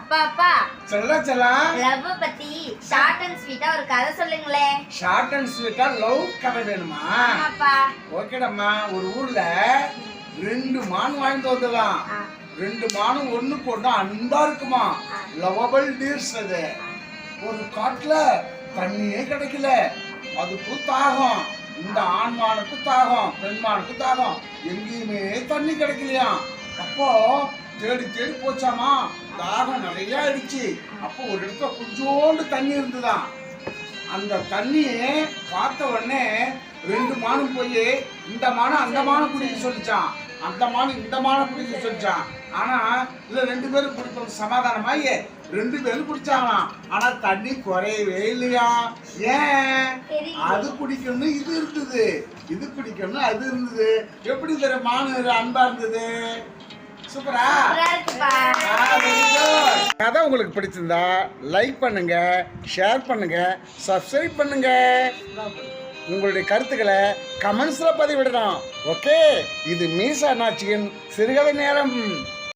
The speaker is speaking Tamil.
அப்பா அப்பா செல்லா லவ் பத்தி ஷார்ட் அண்ட் ஸ்வீட்டா ஒரு கதை சொல்லுங்களே. ஷார்ட் அண்ட் ஸ்வீட்டா லவ் கதை வேணுமா? ஆமாப்பா. ஓகேடம்மா. ஒரு ஊர்ல 2 மான் வாழ்ந்து வந்ததாம். 2 மானும் ஒண்ணுக்கு ஒண்ணு அன்பா இருக்குமா. லவபிள் டீர்ஸ் அது. ஒரு காட்டுல தண்ணியே கிடைக்கல. அதுக்கு தாகம். இந்த ஆண்மானுக்கு தாகம், பெண்மானுக்கு தாகம். எங்கேயுமே தண்ணி கிடைக்கலையா. அப்போ தேடி தேடி போச்சாமா. தாகம் நிறைய ஆயிடுச்சு. அப்போ ஒரு இடத்துல கொஞ்சோண்டு தண்ணி இருந்துதான். அந்த தண்ணியை பார்த்த உடனே 2 மானும் போய் இந்த மானம் அந்த மானம் குடிக்க சொல்லிச்சான். அந்த மானம் இந்த மானம் குடிக்க சொல்லிச்சான். ஆனா இல்ல 2 பேரும் குடிப்பது சமாதானமாயி 2 பேரும் குடிச்சாங்களாம். ஆனா தண்ணி குறையவே இல்லையா. ஏன்? அது குடிக்கணும் இது இருந்தது, இது குடிக்கணும் அது இருந்தது. எப்படி தர மானு அன்பா இருந்தது. சூப்பரா. கதை உங்களுக்கு பிடிச்சிருந்தா லைக் பண்ணுங்க, ஷேர் பண்ணுங்க, சப்ஸ்கிரைப் பண்ணுங்க. உங்களுடைய கருத்துக்களை கமெண்ட்ஸ்ல பதிவிடணும். ஓகே, இது மீசா நாச்சியின் சிறுகதை நேரம்.